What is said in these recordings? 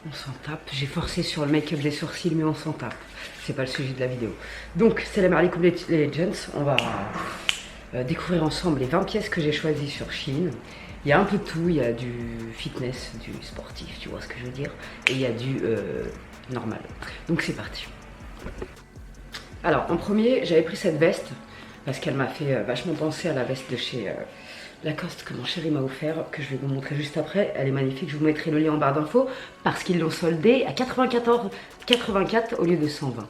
On s'en tape. J'ai forcé sur le make-up des sourcils, mais on s'en tape. C'est pas le sujet de la vidéo. Donc, c'est la League of Legends. On va découvrir ensemble les 20 pièces que j'ai choisies sur Shein. Il y a un peu de tout. Il y a du fitness, du sportif, tu vois ce que je veux dire. Et il y a du normal. Donc, c'est parti. Alors, en premier, j'avais pris cette veste parce qu'elle m'a fait vachement penser à la veste de chez Lacoste que mon chéri m'a offert, que je vais vous montrer juste après. Elle est magnifique, je vous mettrai le lien en barre d'infos parce qu'ils l'ont soldée à 84 au lieu de 120.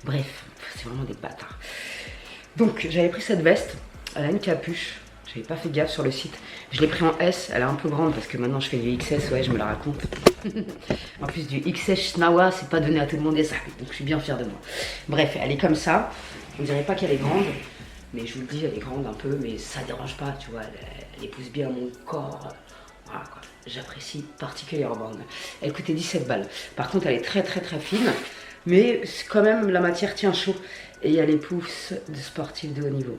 Bref, c'est vraiment des bâtards. Donc, j'avais pris cette veste, elle a une capuche. J'avais pas fait gaffe sur le site. Je l'ai pris en S, elle est un peu grande parce que maintenant je fais du XS, ouais, je me la raconte. En plus du XS Schnawa, c'est pas donné à tout le monde et ça. Donc je suis bien fière de moi. Bref, elle est comme ça. Je ne dirais pas qu'elle est grande, mais je vous le dis, elle est grande un peu, mais ça dérange pas, tu vois. Elle épouse bien mon corps. Voilà quoi. J'apprécie particulièrement. Elle coûtait 17 balles. Par contre, elle est très fine, mais quand même la matière tient chaud. Et il y a les pouces de sportifs de haut niveau.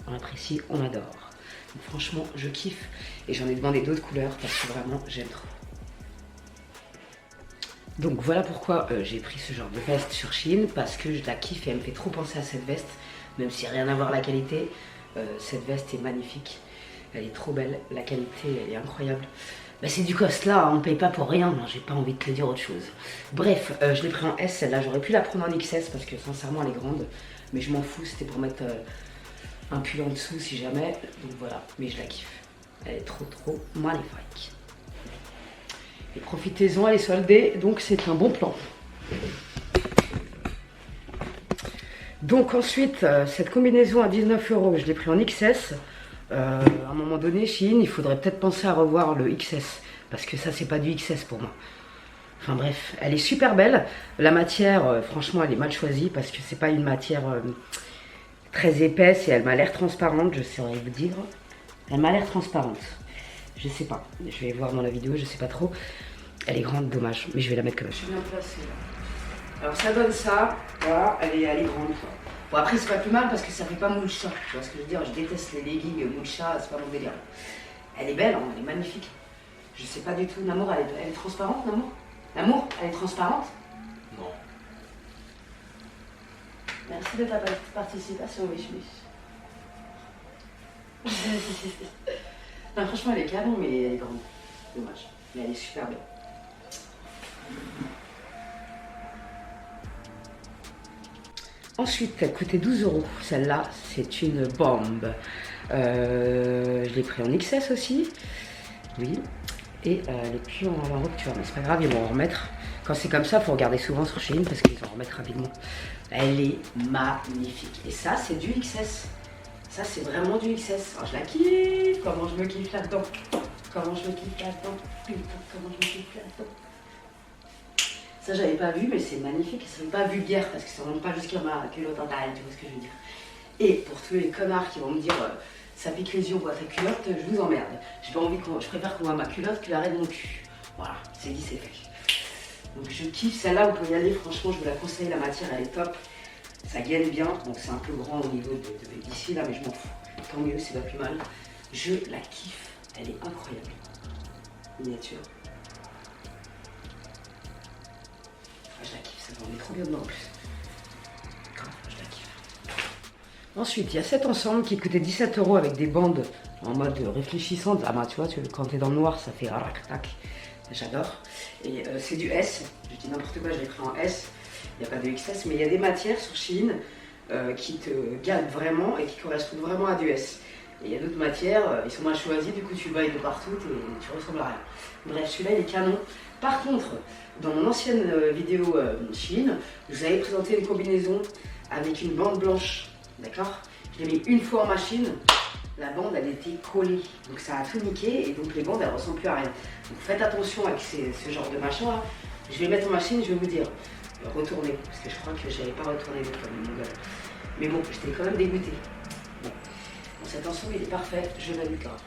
On apprécie, on adore. Donc, franchement, je kiffe. Et j'en ai demandé d'autres couleurs parce que vraiment, j'aime trop. Donc voilà pourquoi j'ai pris ce genre de veste sur Shein. Parce que je la kiffe et elle me fait trop penser à cette veste. Même si rien à voir la qualité. Cette veste est magnifique. Elle est trop belle. La qualité, elle est incroyable. Bah, c'est du cost là, on ne paye pas pour rien. J'ai pas envie de te dire autre chose. Bref, je l'ai pris en S. Celle-là, j'aurais pu la prendre en XS parce que sincèrement, elle est grande. Mais je m'en fous, c'était pour mettre un pull en dessous si jamais. Donc voilà, mais je la kiffe. Elle est trop magnifique. Et profitez-en, elle est soldée, donc c'est un bon plan. Donc ensuite, cette combinaison à 19 €, je l'ai pris en XS. À un moment donné, Shein, il faudrait peut-être penser à revoir le XS. Parce que ça, c'est pas du XS pour moi. Enfin bref, elle est super belle. La matière, franchement, elle est mal choisie parce que c'est pas une matière très épaisse et elle m'a l'air transparente, je saurais vous dire. Elle m'a l'air transparente. Je sais pas, je vais voir dans la vidéo, je sais pas trop. Elle est grande, dommage, mais je vais la mettre comme ça. Je suis bien placée là. Alors ça donne ça, voilà, elle est grande. Bon après c'est pas plus mal parce que ça fait pas moule chat, tu vois ce que je veux dire. Je déteste les leggings moule chat, c'est pas mon délire. Elle est belle, hein, elle est magnifique. Je sais pas du tout, Namour, elle est transparente, Namour? Namour, elle est transparente? Non. Merci de ta participation, Wish. Non, franchement, elle est canon, mais elle est grande. Dommage. Mais elle est super belle. Ensuite, elle coûtait 12 €. Celle-là, c'est une bombe. Je l'ai pris en XS aussi. Oui. Et elle est plus en rupture, mais c'est pas grave, ils vont en remettre. Quand c'est comme ça, il faut regarder souvent sur Shein parce qu'ils en remettent rapidement. Elle est magnifique. Et ça, c'est du XS. Ça, c'est vraiment du XS. Alors, je la kiffe. Comment je me kiffe là-dedans. Comment je me kiffe là-dedans. Putain, comment je me kiffe là-dedans. Ça, j'avais pas vu, mais c'est magnifique. Ça n'est pas vulgaire parce que ça ne monte pas jusqu'à ma culotte en taille, tu vois ce que je veux dire. Et pour tous les connards qui vont me dire ça pique les yeux, on voit ta culotte, je vous emmerde. J'ai pas envie je préfère qu'on voit ma culotte que l'arrêt de mon cul. Voilà, c'est dit, c'est fait. Donc je kiffe celle-là, vous pouvez y aller, franchement, je vous la conseille, la matière elle est top. Ça gaine bien, donc c'est un peu grand au niveau d'ici là, mais je m'en fous. Tant mieux, c'est pas plus mal. Je la kiffe, elle est incroyable. Miniature. Ah, je la kiffe, ça va, on est trop bien dedans en plus. Je la kiffe. Ensuite, il y a cet ensemble qui coûtait 17 € avec des bandes en mode réfléchissante. Ah bah tu vois, quand t'es dans le noir, ça fait rac-tac. J'adore. Et c'est du S. Je dis n'importe quoi, je l'ai pris en S. Il n'y a pas de XS, mais il y a des matières sur Shein qui te gâtent vraiment et qui correspondent vraiment à du S. Et il y a d'autres matières, ils sont mal choisis, du coup tu bailles de partout et tu ressembles à rien. Bref, celui-là il est canon. Par contre, dans mon ancienne vidéo Shein, je vous avais présenté une combinaison avec une bande blanche. D'accord? Je l'ai mis une fois en machine, la bande elle était collée. Donc ça a tout niqué et donc les bandes elles ressemblent plus à rien. Donc faites attention avec ce genre de machin là. Je vais mettre en machine, je vais vous dire. Retourner, parce que je crois que j'avais pas retourné comme mon gars. Mais bon, j'étais quand même dégoûtée. Bon, cet ensemble il est parfait, je valide grave.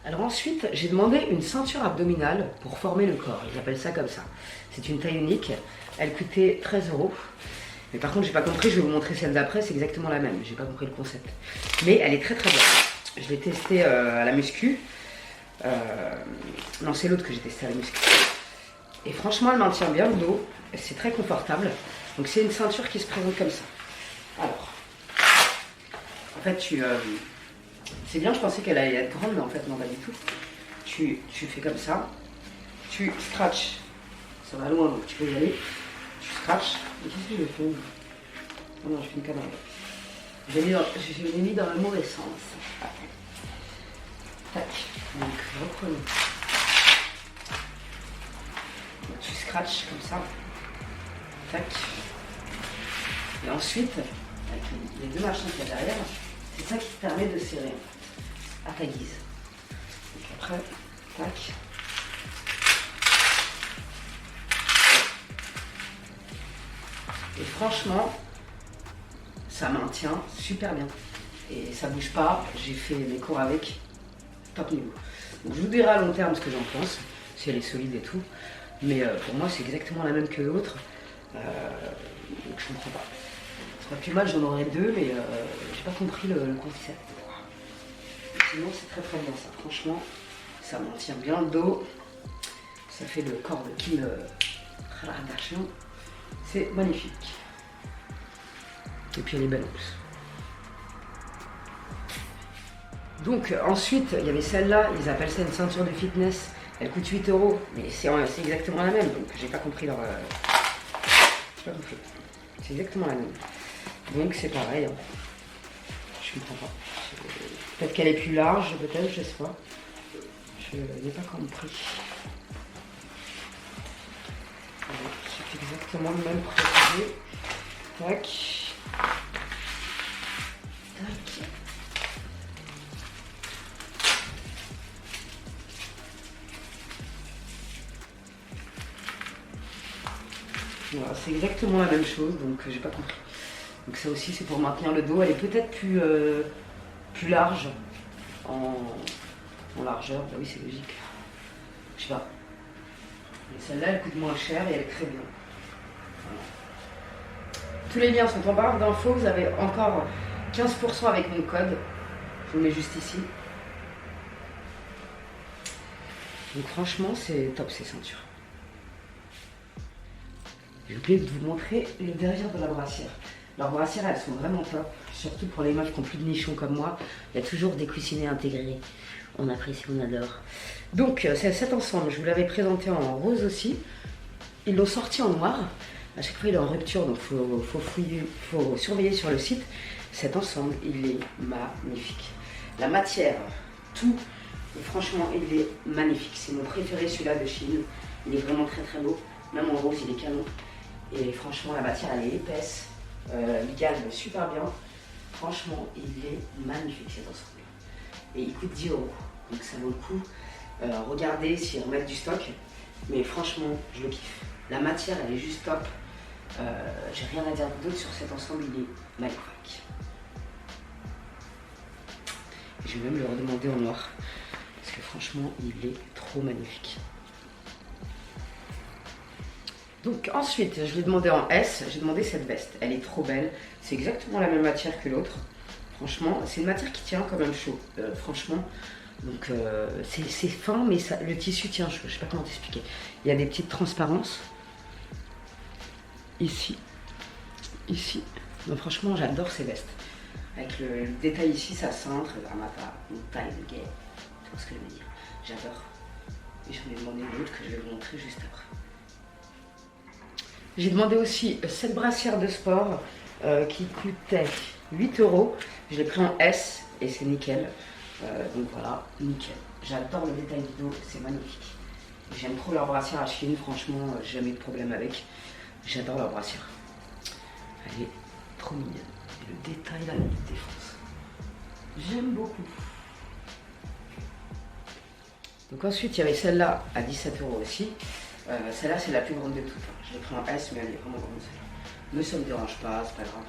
Alors ensuite, j'ai demandé une ceinture abdominale pour former le corps. Ils appellent ça comme ça. C'est une taille unique. Elle coûtait 13 €. Mais par contre, j'ai pas compris. Je vais vous montrer celle d'après. C'est exactement la même. J'ai pas compris le concept. Mais elle est très bien. Je l'ai testée à la muscu. Non, c'est l'autre que j'ai testé à la muscu. Et franchement, elle maintient bien le dos. C'est très confortable. Donc c'est une ceinture qui se présente comme ça. Alors, en fait, c'est bien, je pensais qu'elle allait être grande, mais en fait, non, pas du tout. Tu fais comme ça. Tu scratches. Ça va loin, donc tu peux y aller. Tu scratches. Et qu'est-ce que je fais? Oh non, je fais une connerie. Je l'ai mis dans le mauvais sens. Tac. Donc, reprenons. Tu scratches comme ça. Tac. Et ensuite, avec les deux machins qu'il y a derrière, c'est ça qui te permet de serrer à ta guise. Donc après, tac. Et franchement, ça maintient super bien. Et ça bouge pas. J'ai fait mes cours avec. Top niveau. Donc je vous dirai à long terme ce que j'en pense, si elle est solide et tout. Mais pour moi, c'est exactement la même que l'autre. Donc je comprends pas. C'est pas plus mal, j'en aurais deux, mais j'ai pas compris le concept. Sinon, c'est très très bien ça. Franchement, ça maintient bien le dos. Ça fait le corps de Kim Kardashian. C'est magnifique. Et puis elle est belle en plus. Donc ensuite, il y avait celle-là, ils appellent ça une ceinture de fitness. Elle coûte 8 €, mais c'est exactement la même, donc j'ai pas compris leur... j'ai pas compris. C'est exactement la même. Donc c'est pareil. Hein. Je comprends pas. Peut-être qu'elle est plus large, peut-être, je sais pas. Je n'ai pas compris. C'est exactement le même procédé. Tac. Tac. Voilà, c'est exactement la même chose, donc j'ai pas compris. Donc ça aussi c'est pour maintenir le dos. Elle est peut-être plus large en largeur. Bah oui, c'est logique. Je sais pas. Mais celle-là elle coûte moins cher et elle est très bien. Voilà. Tous les liens sont en barre d'infos. Vous avez encore 15% avec mon code. Je vous le mets juste ici. Donc franchement c'est top ces ceintures. J'ai oublié de vous montrer le derrière de la brassière. Leurs brassières, elles sont vraiment top. Surtout pour les meufs qui n'ont plus de nichons comme moi. Il y a toujours des coussinets intégrés. On apprécie, on adore. Donc, c'est cet ensemble. Je vous l'avais présenté en rose aussi. Ils l'ont sorti en noir. À chaque fois, il est en rupture. Donc, il faut surveiller sur le site. Cet ensemble, il est magnifique. La matière, tout. Franchement, il est magnifique. C'est mon préféré, celui-là de Chine. Il est vraiment très très beau. Même en rose, il est canon. Et franchement, la matière, elle est épaisse. Il gagne super bien. Franchement, il est magnifique cet ensemble. Et il coûte 10 €. Donc ça vaut le coup. Regardez s'ils remettent du stock. Mais franchement, je le kiffe. La matière, elle est juste top. J'ai rien à dire d'autre sur cet ensemble. Il est magnifique. Je vais même le redemander en noir. Parce que franchement, il est trop magnifique. Donc ensuite, je l'ai demandé en S, j'ai demandé cette veste. Elle est trop belle, c'est exactement la même matière que l'autre. Franchement, c'est une matière qui tient quand même chaud, franchement. Donc c'est fin, mais ça, le tissu tient chaud, je sais pas comment t'expliquer. Il y a des petites transparences. Ici, ici. Donc franchement, j'adore ces vestes. Avec le détail ici, ça cintre vers ma taille de gay. Tu vois ce que je veux dire? J'adore. Et j'en ai demandé une autre que je vais vous montrer juste après. J'ai demandé aussi cette brassière de sport qui coûtait 8 €. Je l'ai pris en S et c'est nickel. Donc voilà, nickel. J'adore le détail du dos, c'est magnifique. J'aime trop leur brassière à Chine, franchement, j'ai jamais eu de problème avec. J'adore leur brassière. Elle est trop mignonne. Et le détail là, il défonce. J'aime beaucoup. Donc ensuite, il y avait celle-là à 17 € aussi. Celle-là, c'est la plus grande de toutes. Je l'ai pris en S, mais elle est vraiment grande celle-là. Mais ça ne me dérange pas, c'est pas grave.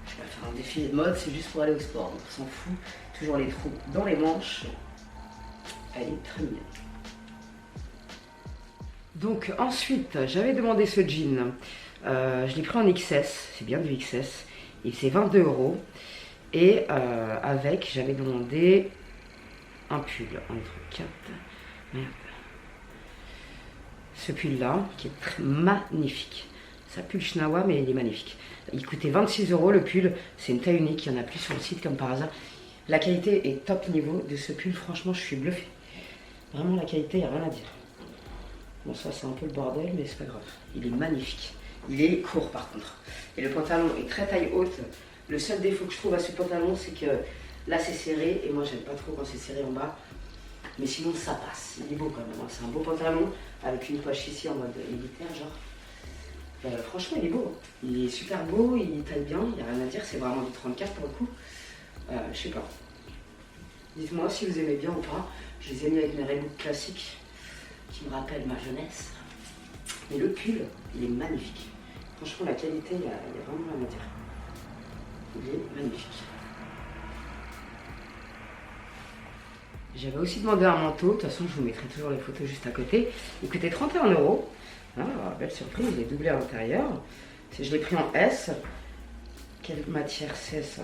Je vais faire un défilé de mode, c'est juste pour aller au sport. Donc on s'en fout. Toujours les trous dans les manches. Elle est très mignonne. Donc ensuite, j'avais demandé ce jean. Je l'ai pris en XS, c'est bien du XS. Et c'est 22 €. Et avec, j'avais demandé un pull entre 4. Merde. Ce pull là, qui est très magnifique. Ça pue le schnawa, mais il est magnifique. Il coûtait 26 € le pull. C'est une taille unique, il n'y en a plus sur le site comme par hasard. La qualité est top niveau de ce pull. Franchement, je suis bluffée. Vraiment, la qualité, il n'y a rien à dire. Bon, ça, c'est un peu le bordel, mais c'est pas grave. Il est magnifique. Il est court, par contre. Et le pantalon est très taille haute. Le seul défaut que je trouve à ce pantalon, c'est que là, c'est serré. Et moi, j'aime pas trop quand c'est serré en bas. Mais sinon, ça passe. Il est beau quand même. C'est un beau pantalon avec une poche ici en mode militaire, genre. Franchement, il est beau. Il est super beau, il taille bien. Il n'y a rien à dire. C'est vraiment du 34 pour le coup. Je sais pas. Dites-moi si vous aimez bien ou pas. Je les ai mis avec mes Reebok classiques qui me rappellent ma jeunesse. Mais le pull, il est magnifique. Franchement, la qualité, il y a vraiment rien à dire. Il est magnifique. J'avais aussi demandé un manteau. De toute façon, je vous mettrai toujours les photos juste à côté. Il coûtait 31 €. Ah, belle surprise, il est doublé à l'intérieur. Je l'ai pris en S. Quelle matière c'est ça?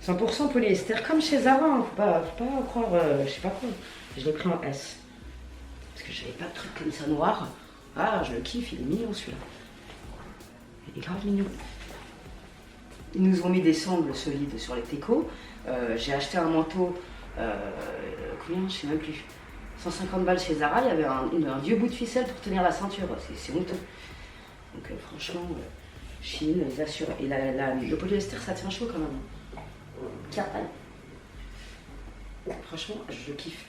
100% polyester, comme chez Zara, hein. Faut pas croire, je sais pas quoi. Je l'ai pris en S. Parce que j'avais pas de truc comme ça noir. Ah, je le kiffe, il est mignon celui-là. Il est grave mignon. Ils nous ont mis des sangles solides sur les técos. J'ai acheté un manteau, combien, je sais même plus. 150 balles chez Zara, il y avait un vieux bout de ficelle pour tenir la ceinture. C'est honteux. Donc franchement, Chine, ils assurent. Et le polyester, ça tient chaud quand même. Carrément. Franchement, je le kiffe.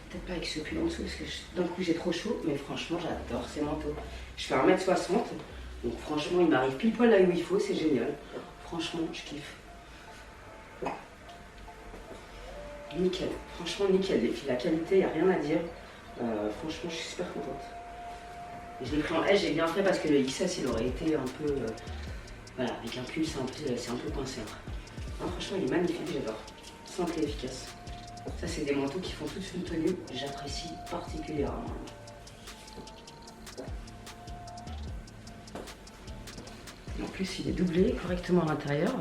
Peut-être pas avec ce pull en dessous parce que d'un coup j'ai trop chaud, mais franchement j'adore ces manteaux. Je fais 1m60, donc franchement il m'arrive pile poil là où il faut, c'est génial. Franchement, je kiffe. Nickel, franchement nickel. Et puis la qualité, il n'y a rien à dire. Franchement, je suis super contente. Et je l'ai pris en S, j'ai bien fait parce que le XS il aurait été un peu. Voilà, avec un pull c'est un peu coincé. Non, franchement, il est magnifique, j'adore. Simple et efficace. Ça, c'est des manteaux qui font toute une tenue. J'apprécie particulièrement. Et en plus, il est doublé correctement à l'intérieur.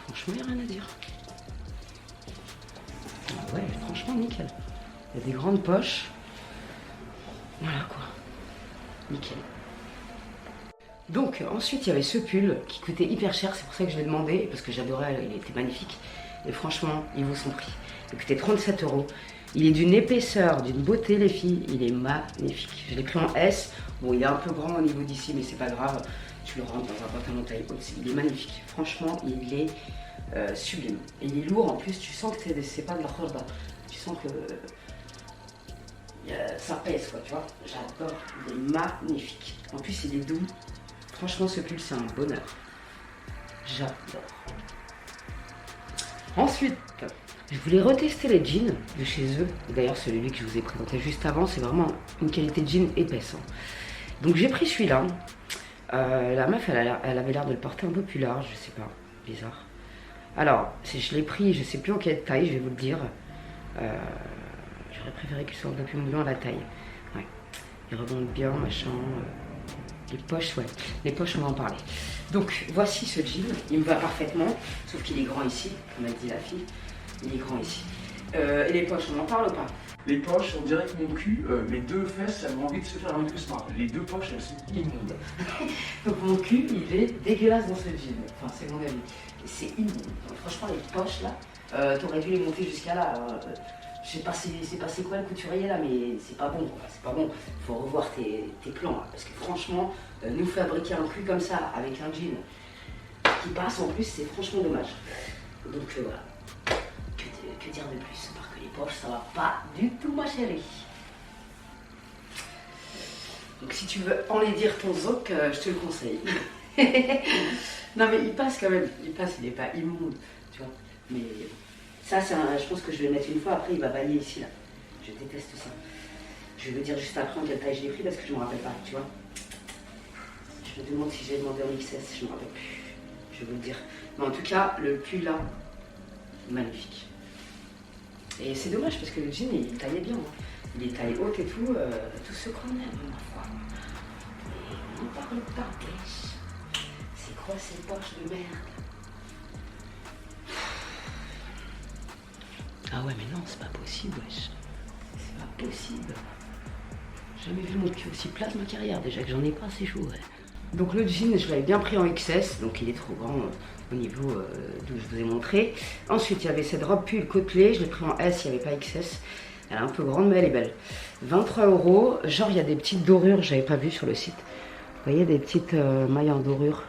Franchement, il n'y a rien à dire. Ah ouais, franchement, nickel. Il y a des grandes poches. Voilà quoi. Nickel. Donc ensuite il y avait ce pull qui coûtait hyper cher, c'est pour ça que je l'ai demandé, parce que j'adorais, il était magnifique. Et franchement, il vaut son prix. Il coûtait 37 €. Il est d'une épaisseur, d'une beauté les filles, il est magnifique. Je l'ai pris en S, bon il est un peu grand au niveau d'ici, mais c'est pas grave. Tu le rentres dans un pantalon taille haute, il est magnifique. Franchement, il est sublime. Et il est lourd en plus, tu sens que c'est pas de la robe. Tu sens que ça pèse quoi, tu vois. J'adore, il est magnifique. En plus il est doux. Franchement, ce pull, c'est un bonheur. J'adore. Ensuite, je voulais retester les jeans de chez eux. D'ailleurs, celui que je vous ai présenté juste avant, c'est vraiment une qualité de jean épaisse. Donc, j'ai pris celui-là. La meuf, elle avait l'air de le porter un peu plus large, je sais pas. Bizarre. Alors, si je l'ai pris, je sais plus en quelle taille, je vais vous le dire. J'aurais préféré qu'il soit un peu plus moulant à la taille. Ouais. Il remonte bien, machin. Les poches, ouais. Les poches, on va en parler. Donc, voici ce jean. Il me va parfaitement, sauf qu'il est grand ici, comme a dit la fille. Il est grand ici. Et les poches, on en parle ou pas? Les poches, on dirait que mon cul, mes deux fesses, elles ont envie de se faire un doucement. Les deux poches, elles sont immondes. Donc, mon cul, il est dégueulasse dans ce jean. Enfin, c'est mon avis. C'est immonde. Donc, franchement, les poches, là, t'aurais dû les monter jusqu'à là. Je sais pas c'est passé quoi le couturier là, mais c'est pas bon quoi, c'est pas bon. Faut revoir tes plans là, parce que franchement, nous fabriquer un cul comme ça avec un jean qui passe en plus, c'est franchement dommage. Donc voilà, que dire de plus, parce que les poches ça va pas du tout ma chérie. Donc si tu veux enlaidir ton zoc, je te le conseille. Non mais il passe quand même, il est pas immonde, tu vois, mais... Ça, je pense que je vais le mettre une fois, après il va balayer ici, là. Je déteste ça. Je vais vous dire juste après en quelle taille je l'ai pris parce que je ne me rappelle pas, tu vois. Je me demande si j'ai demandé en XS, je ne me rappelle plus. Je vais vous le dire. Mais en tout cas, le pull là, magnifique. Et c'est dommage parce que le jean, il taillait bien. Hein. Il est taille haute et tout ce qu'on aime, ma foi. Et on parle pas plus. C'est quoi ces poches de merde? Ah ouais, mais non, c'est pas possible, wesh. C'est pas possible. J'ai jamais vu mon cul aussi plat de ma carrière, déjà que j'en ai pas, c'est chaud, ouais. Donc le jean, je l'avais bien pris en XS, donc il est trop grand au niveau d'où je vous ai montré. Ensuite, il y avait cette robe pull côtelée, je l'ai pris en S, il n'y avait pas XS. Elle est un peu grande, mais elle est belle. 23 €. Genre, il y a des petites dorures, j'avais pas vu sur le site. Vous voyez, des petites mailles en dorure.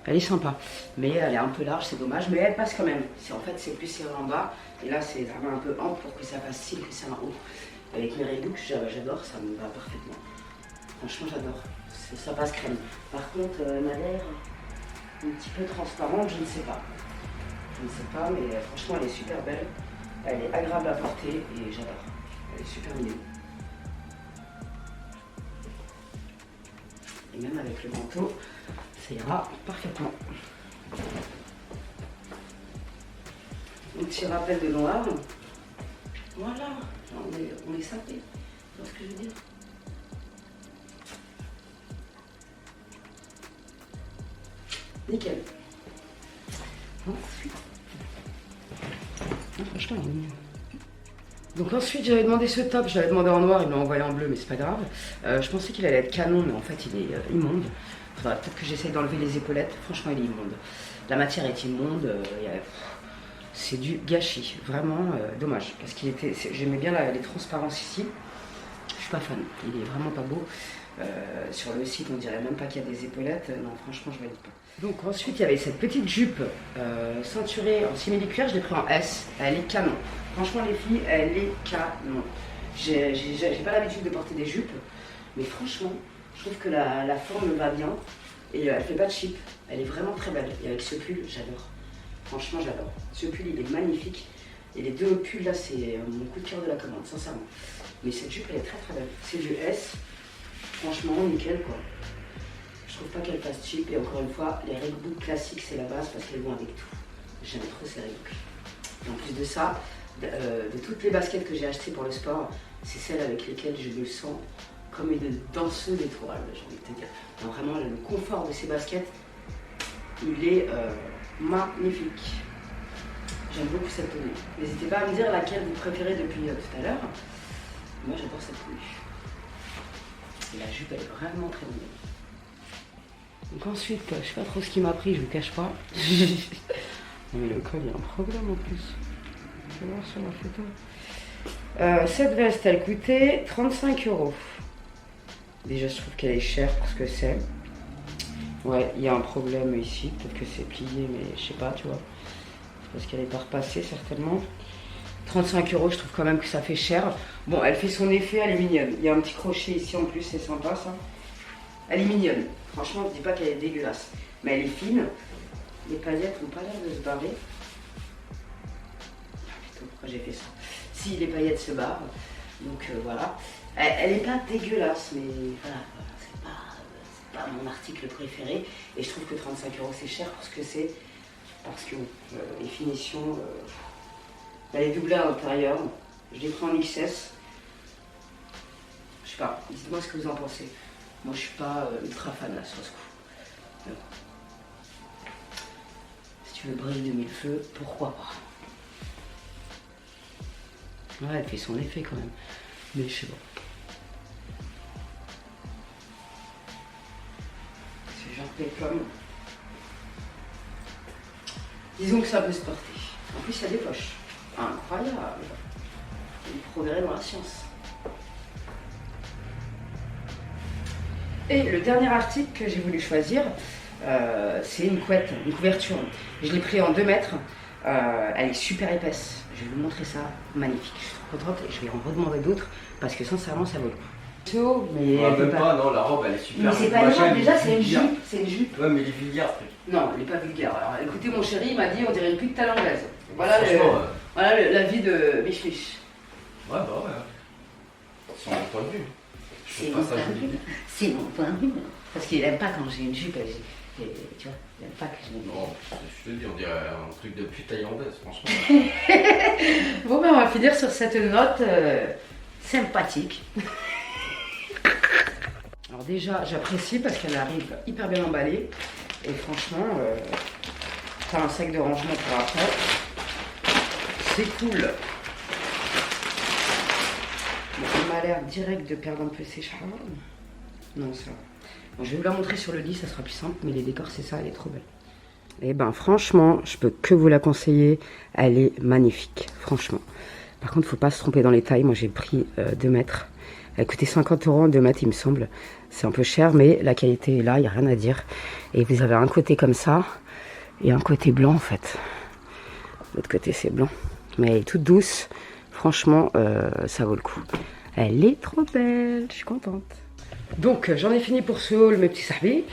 Elle est sympa, mais elle est un peu large, c'est dommage, mais elle passe quand même. En fait, c'est plus serré en bas, et là, c'est vraiment un peu ample pour que ça fasse style que c'est en haut. Avec mes Reebok, j'adore, ça me va parfaitement. Franchement, j'adore. Ça passe crème. Par contre, elle m'a l'air un petit peu transparente, je ne sais pas. Je ne sais pas, mais franchement, elle est super belle. Elle est agréable à porter et j'adore. Elle est super mignonne. Et même avec le manteau, ça ira parfaitement. Un petit rappel de noir. Voilà, on est sapé. Tu vois ce que je veux dire? Nickel. Ensuite. Franchement, il est mignon. Donc ensuite, j'avais demandé ce top, j'avais demandé en noir, il m'a envoyé en bleu, mais c'est pas grave. Je pensais qu'il allait être canon, mais en fait, il est immonde. Faudrait peut-être que j'essaye d'enlever les épaulettes. Franchement, il est immonde. La matière est immonde. C'est du gâchis. Vraiment dommage. Parce qu'il était. J'aimais bien les transparences ici. Je suis pas fan. Il est vraiment pas beau. Sur le site, on dirait même pas qu'il y a des épaulettes. Non, franchement, je valide pas. Donc ensuite, il y avait cette petite jupe ceinturée en simili-cuir. Je l'ai pris en S. Elle est canon. Franchement, les filles, elle est canon. J'ai pas l'habitude de porter des jupes. Mais franchement, je trouve que la forme va bien. Et elle fait pas de cheap. Elle est vraiment très belle. Et avec ce pull, j'adore. Franchement, j'adore. Ce pull, il est magnifique. Et les deux pulls là, c'est mon coup de cœur de la commande, sincèrement. Mais cette jupe, elle est très très belle. C'est du S. Franchement, nickel quoi. Je trouve pas qu'elle fasse cheap. Et encore une fois, les Reebok classiques, c'est la base parce qu'elles vont avec tout. J'aime trop ces Reebok. Et en plus de ça, de toutes les baskets que j'ai achetées pour le sport, c'est celles avec lesquelles je me sens comme une danseuse étoile, j'ai envie de te dire. Donc vraiment, le confort de ces baskets, il est magnifique. J'aime beaucoup cette tenue. N'hésitez pas à me dire laquelle vous préférez depuis tout à l'heure. Moi, j'adore cette tenue. Et la jupe, elle est vraiment très mignonne. Donc ensuite, je sais pas trop ce qui m'a pris, je vous cache pas. Mais le col, il y a un problème en plus. Je vais voir sur la photo. Cette veste, elle coûtait 35 €. Déjà, je trouve qu'elle est chère pour ce que c'est. Ouais, il y a un problème ici. Peut-être que c'est plié, mais je sais pas, tu vois. C'est parce qu'elle est pas repassée, certainement. 35 €, je trouve quand même que ça fait cher. Bon, elle fait son effet, elle est mignonne. Il y a un petit crochet ici en plus, c'est sympa ça. Elle est mignonne. Franchement, je dis pas qu'elle est dégueulasse. Mais elle est fine. Les paillettes n'ont pas l'air de se barrer. Ah putain, pourquoi j'ai fait ça? Si, les paillettes se barrent. Donc voilà. Elle est pas dégueulasse, mais voilà, c'est pas mon article préféré. Et je trouve que 35 € c'est cher pour ce que c'est. Parce que les finitions, elle est doublée à l'intérieur. Je l'ai pris en XS. Je sais pas, dites-moi ce que vous en pensez. Moi je suis pas ultra fan là sur ce coup. Si tu veux briller de mille feux, pourquoi pas? Ouais, elle fait son effet quand même. Mais je sais pas. C'est genre péplum. Disons que ça peut se porter. En plus, il y a des poches. Incroyable. Le progrès dans la science. Et le dernier article que j'ai voulu choisir, c'est une couette, une couverture. Je l'ai pris en 2 mètres. Elle est super épaisse. Je vais vous montrer ça. Magnifique. Je suis trop contente et je vais en redemander d'autres parce que sincèrement, ça vaut le coup. C'est haut, mais ouais, même pas, non, la robe elle est super. Mais c'est pas une robe, déjà, c'est une jupe. C'est une jupe. Ouais, mais elle est vulgaire. Non, elle n'est pas vulgaire. Alors écoutez, mon chéri, il m'a dit on dirait une pute thaïlandaise. Voilà, la vie de Mich Mich. Ouais, bah ouais. C'est mon point de vue. C'est mon point de vue. C'est mon point de vue. Parce qu'il aime pas quand j'ai une jupe. Tu vois, il aime pas que je mette. Non, je te dis, on dirait un truc de pute thaïlandaise, franchement. Bon, ben on va finir sur cette note sympathique. Alors déjà, j'apprécie parce qu'elle arrive hyper bien emballée. Et franchement, t'as un sac de rangement pour après. c'est cool. Bon, il m'a l'air direct de perdre un peu ses cheveux. Non, ça va. Bon, je vais vous la montrer sur le lit, ça sera plus simple, mais les décors, c'est ça, elle est trop belle. Et ben franchement, je peux que vous la conseiller. Elle est magnifique, franchement. Par contre, faut pas se tromper dans les tailles. Moi, j'ai pris 2 mètres. Elle coûtait 50 € en 2 mètres, il me semble. C'est un peu cher, mais la qualité est là, il n'y a rien à dire. Et vous avez un côté comme ça et un côté blanc, en fait. L'autre côté, c'est blanc. Mais elle est toute douce. Franchement, ça vaut le coup. Elle est trop belle, je suis contente. Donc j'en ai fini pour ce haul mes petits sahbis.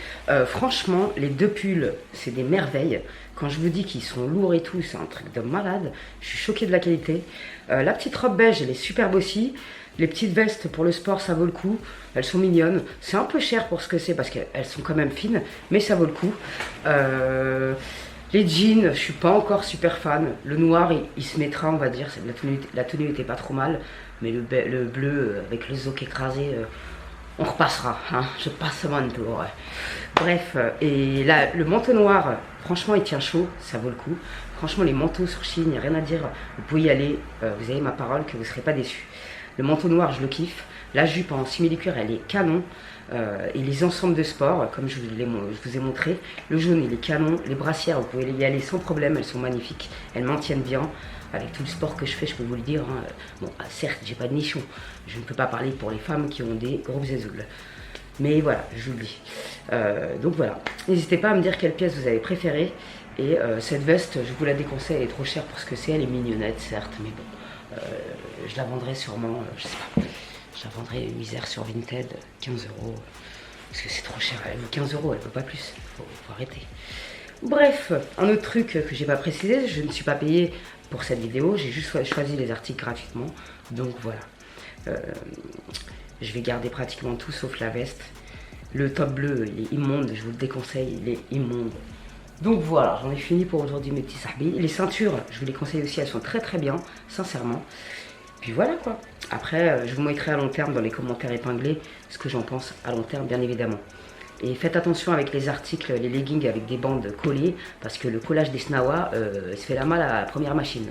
Franchement les 2 pulls c'est des merveilles. Quand je vous dis qu'ils sont lourds et tout, c'est un truc de malade. Je suis choquée de la qualité. La petite robe beige elle est superbe aussi. Les petites vestes pour le sport ça vaut le coup. Elles sont mignonnes. C'est un peu cher pour ce que c'est parce qu'elles sont quand même fines. Mais ça vaut le coup. Les jeans, je suis pas encore super fan. Le noir, il se mettra, on va dire. La tenue était pas trop mal. Mais le bleu, avec le zoc écrasé, on repassera. Hein, je passe mon tour. Ouais. Bref, et là, le manteau noir, franchement, il tient chaud. Ça vaut le coup. Franchement, les manteaux sur Chine, il n'y a rien à dire. Vous pouvez y aller. Vous avez ma parole que vous ne serez pas déçus. Le manteau noir, je le kiffe. La jupe en simili-cuir, elle est canon. Et les ensembles de sport, comme je vous ai montré, le jaune il est canon, les brassières vous pouvez y aller sans problème, elles sont magnifiques, elles maintiennent bien, avec tout le sport que je fais je peux vous le dire, hein. Bon certes j'ai pas de nichon, je ne peux pas parler pour les femmes qui ont des gros zézoules, mais voilà, j'oublie. Donc voilà, n'hésitez pas à me dire quelle pièce vous avez préférée, et cette veste je vous la déconseille, elle est trop chère pour ce que c'est, elle est mignonnette certes, mais bon, je la vendrai sûrement, je sais pas. Je la vendrai une misère sur Vinted, 15 €. Parce que c'est trop cher, elle vaut 15 €, elle vaut pas plus. Faut arrêter. Bref, un autre truc que j'ai pas précisé, je ne suis pas payée pour cette vidéo, j'ai juste choisi les articles gratuitement. Donc voilà. Je vais garder pratiquement tout sauf la veste. Le top bleu, il est immonde, je vous le déconseille, il est immonde. Donc voilà, j'en ai fini pour aujourd'hui mes petits sahbis. Les ceintures, je vous les conseille aussi, elles sont très très bien, sincèrement. Puis voilà quoi. Après, je vous mettrai à long terme dans les commentaires épinglés ce que j'en pense à long terme, bien évidemment. Et faites attention avec les articles, les leggings avec des bandes collées, parce que le collage des Snawa se fait la malle à la première machine.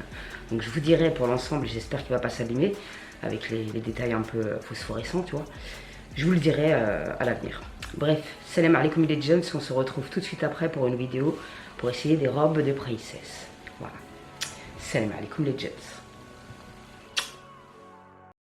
Donc je vous dirai pour l'ensemble, j'espère qu'il ne va pas s'abîmer, avec les détails un peu phosphorescents, tu vois. Je vous le dirai à l'avenir. Bref, salam alaikum les jeunes, on se retrouve tout de suite après pour une vidéo pour essayer des robes de princesse. Voilà. Salam alaikum les jeunes.